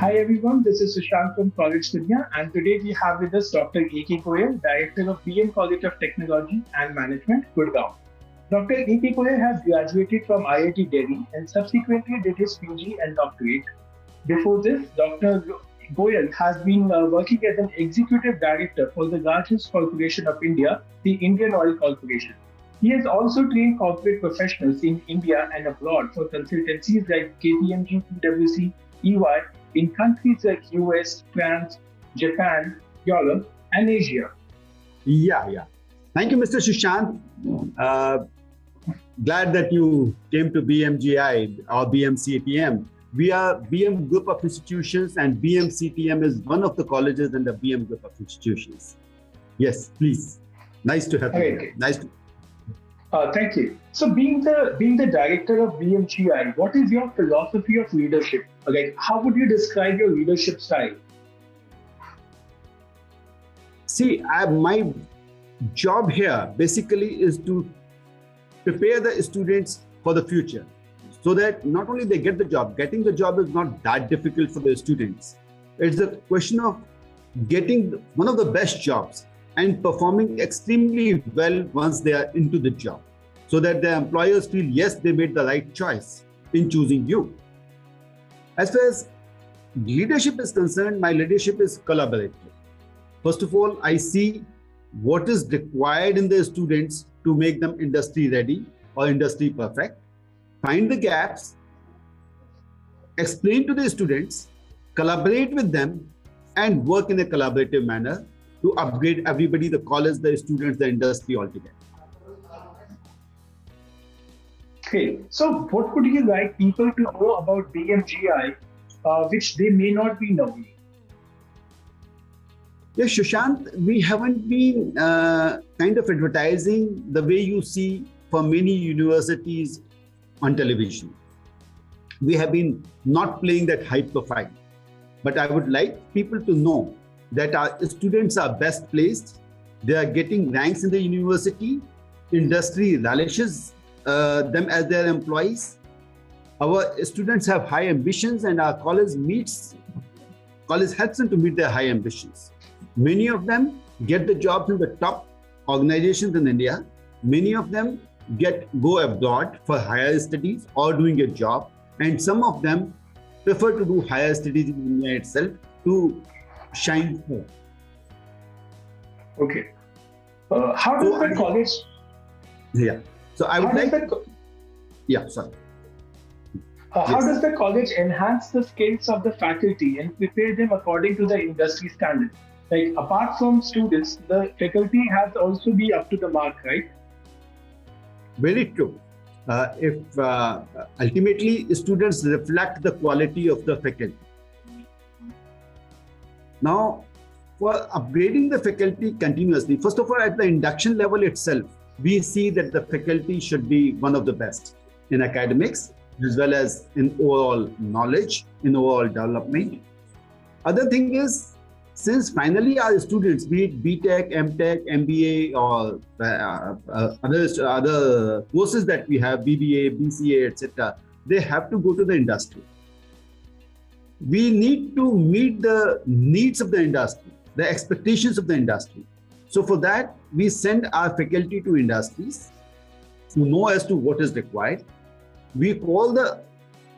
Hi everyone, this is Sushant from College Dunya, and today we have with us Dr. A.K. Goyal, Director of BM College of Technology and Management, Gurgaon. Dr. A.K. Goyal has graduated from IIT Delhi and subsequently did his PG and doctorate. Before this, Dr. Goyal has been working as an Executive Director for the largest corporation of India, the Indian Oil Corporation. He has also trained corporate professionals in India and abroad for consultancies like KPMG, PwC, EY in countries like US, France, Japan, Europe, and Asia. Yeah. Thank you, Mr. Sushant. Uh, Glad that you came to BMGI or BMCTM. We are BM Group of Institutions, and BMCTM is one of the colleges in the BM Group of Institutions. Yes, please. Nice to have you. Okay. Nice to. Thank you. So, being the director of BMGI, what is your philosophy of leadership? Like, how would you describe your leadership style? See, my job here basically is to prepare the students for the future, so that not only they get the job, getting the job is not that difficult for the students. It's a question of getting one of the best jobs and performing extremely well once they are into the job, so that the employers feel, yes, they made the right choice in choosing you. As far as leadership is concerned, my leadership is collaborative. First of all, I see what is required in the students to make them industry ready or industry perfect, find the gaps, explain to the students, collaborate with them, and work in a collaborative manner to upgrade everybody, the college, the students, the industry altogether. Okay, so what would you like people to know about BMGI, which they may not be knowing? Yes, Sushant, we haven't been kind of advertising the way you see for many universities on television. We have been not playing that high profile. But I would like people to know that our students are best placed. They are getting ranks in the university. Industry relishes them as their employees. Our students have high ambitions, and our college helps them to meet their high ambitions. Many of them get the jobs in the top organizations in India. Many of them go abroad for higher studies or doing a job, and some of them prefer to do higher studies in India itself to shine more. Okay. How does the college? Yeah. So I would like. Yeah. Sorry. How does the college enhance the skills of the faculty and prepare them according to the industry standards? Like, apart from students, the faculty has also be up to the mark, right? Very true. If ultimately students reflect the quality of the faculty. Now, for upgrading the faculty continuously, first of all, at the induction level itself, we see that the faculty should be one of the best in academics, as well as in overall knowledge, in overall development. Other thing is, since finally our students, be it BTech, MTech, MBA, or other courses that we have, BBA, BCA, etc., they have to go to the industry. We need to meet the needs of the industry, the expectations of the industry. So for that, we send our faculty to industries to know as to what is required. We call the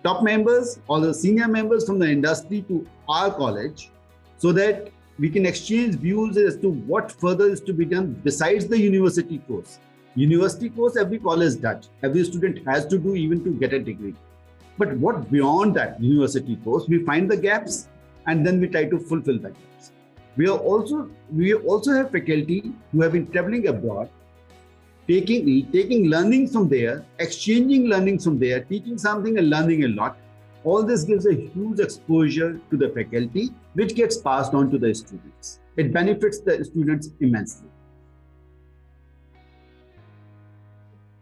top members or the senior members from the industry to our college, so that we can exchange views as to what further is to be done besides the university course. University course, every college does. Every student has to do even to get a degree. But what beyond that university course, we find the gaps and then we try to fulfill the gaps. We also have faculty who have been traveling abroad, taking learnings from there, exchanging learnings from there, teaching something and learning a lot. All this gives a huge exposure to the faculty, which gets passed on to the students. It benefits the students immensely.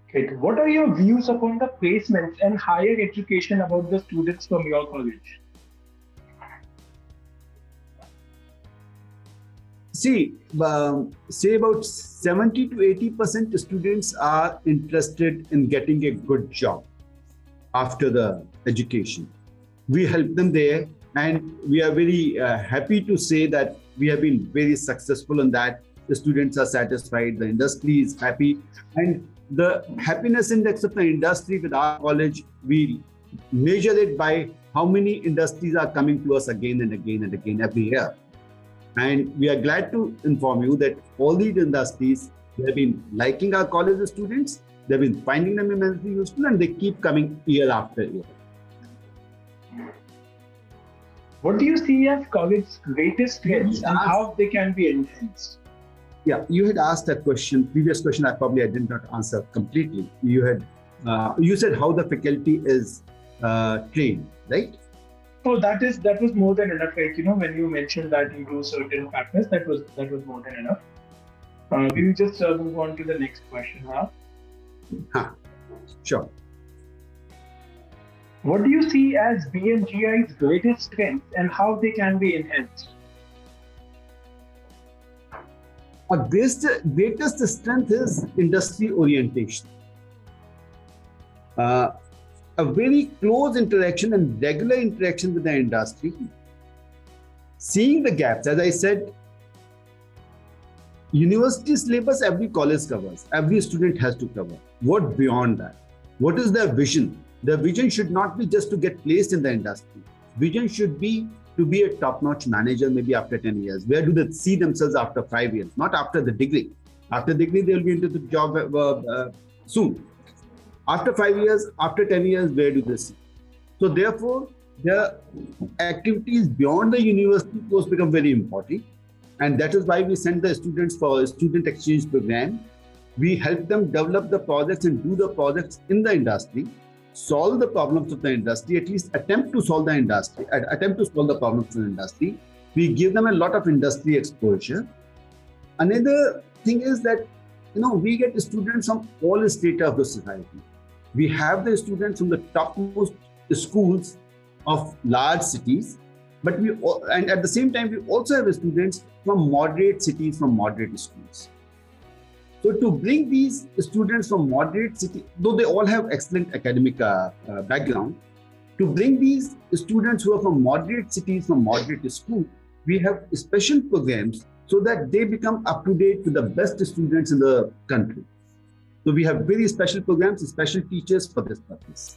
Okay. What are your views upon the placements and higher education about the students from your college? See, say about 70 to 80% students are interested in getting a good job after the education. We help them there And we are very happy to say that we have been very successful in that. The students are satisfied, the industry is happy, and the happiness index of the industry with our college, we measure it by how many industries are coming to us again and again and again every year. And we are glad to inform you that all these industries, they have been liking our college students, they've been finding them immensely useful, and they keep coming year after year. What do you see as college's greatest strengths and how they can be enhanced? Yeah, you had asked that question, previous question I did not answer completely. You had, you said how the faculty is trained, right? Oh, that was more than enough. Like, when you mentioned that you do certain factors, that was more than enough. We will just move on to the next question, Sure. What do you see as BMGI's greatest strengths and how they can be enhanced? Our greatest strength is industry orientation. A very close interaction and regular interaction with the industry. Seeing the gaps, as I said, university syllabus every college covers, every student has to cover. What beyond that? What is their vision? The vision should not be just to get placed in the industry. Vision should be to be a top-notch manager maybe after 10 years. Where do they see themselves after 5 years? Not after the degree. After degree, they will be into the job soon. After 5 years, after 10 years, where do they see? So therefore, the activities beyond the university course become very important. And that is why we send the students for a student exchange program. We help them develop the projects and do the projects in the industry, solve the problems of the industry, at least attempt to solve the problems of the industry. We give them a lot of industry exposure. Another thing is that, we get students from all strata of the society. We have the students from the topmost schools of large cities, and at the same time, we also have students from moderate cities, from moderate schools. So to bring these students from moderate cities, though they all have excellent academic background, to bring these students who are from moderate cities, from moderate schools, we have special programs so that they become up to date with the best students in the country. So we have very special programs, special teachers for this purpose.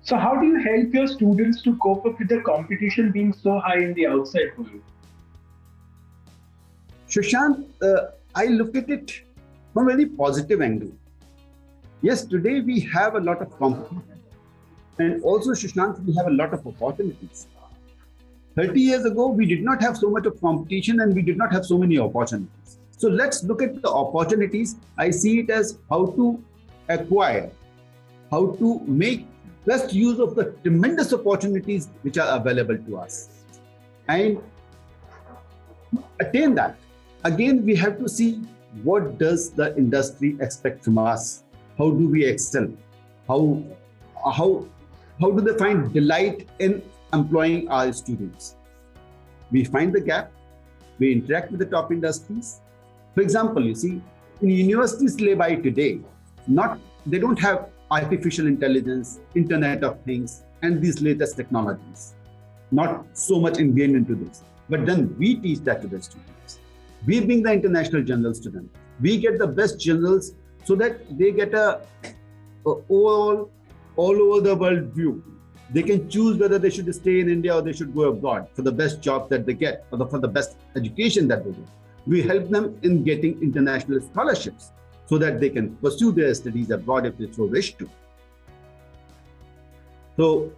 So how do you help your students to cope up with the competition being so high in the outside world? Shashank, I look at it from a very positive angle. Yes, today we have a lot of competition. And also, Shashank, we have a lot of opportunities. 30 years ago, we did not have so much of competition and we did not have so many opportunities. So let's look at the opportunities. I see it as how to acquire, how to make best use of the tremendous opportunities which are available to us and attain that. Again, we have to see what does the industry expect from us? How do we excel? How do they find delight in employing our students? We find the gap. We interact with the top industries. For example, you see, in university syllabi today, they don't have artificial intelligence, Internet of Things, and these latest technologies. Not so much ingrained into this. But then we teach that to the students. We bring the international journals to them. We get the best journals so that they get a all over the world view. They can choose whether they should stay in India or they should go abroad for the best job that they get, or for the best education that they get. We help them in getting international scholarships so that they can pursue their studies abroad if they so wish to. So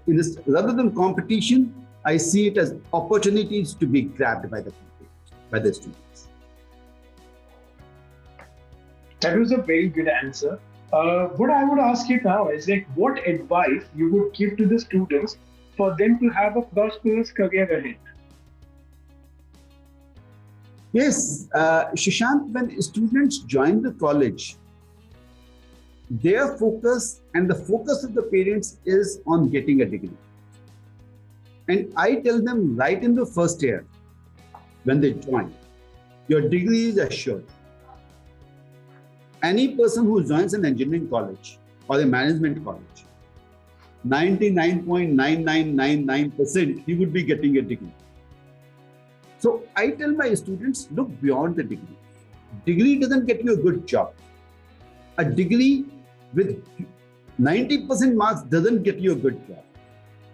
rather than competition, I see it as opportunities to be grabbed by the students. That was a very good answer. What I would ask you now is what advice you would give to the students for them to have a prosperous career ahead? Yes, Shashank, when students join the college, their focus and the focus of the parents is on getting a degree. And I tell them right in the first year, when they join, your degree is assured. Any person who joins an engineering college or a management college, 99.9999%, he would be getting a degree. So I tell my students, look beyond the degree. Degree doesn't get you a good job. A degree with 90% marks doesn't get you a good job.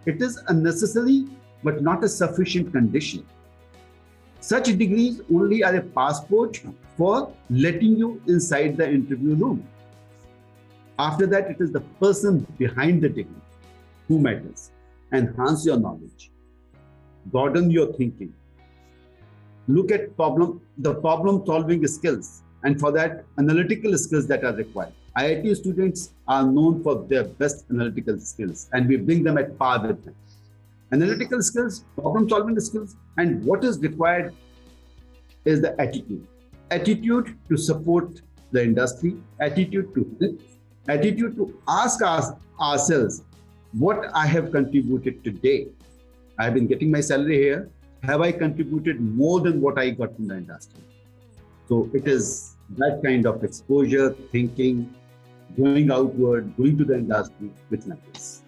It is a necessary but not a sufficient condition. Such degrees only are a passport for letting you inside the interview room. After that, it is the person behind the degree who matters. Enhance your knowledge, broaden your thinking, look at the problem solving skills, and for that, analytical skills that are required. IIT students are known for their best analytical skills, and we bring them at par with them. Analytical skills, problem solving skills, and what is required is the attitude. Attitude to support the industry, attitude to ask ourselves, what I have contributed today. I've been getting my salary here. Have I contributed more than what I got from the industry? So it is that kind of exposure, thinking, going outward, going to the industry which matters.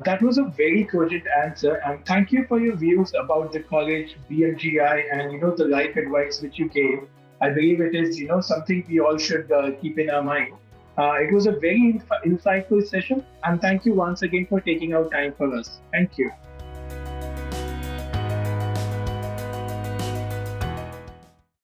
That was a very cogent answer, and thank you for your views about the college, BMGI, and the life advice which you gave. I believe it is something we all should keep in our mind. It was a very insightful session, and thank you once again for taking out time for us. Thank you.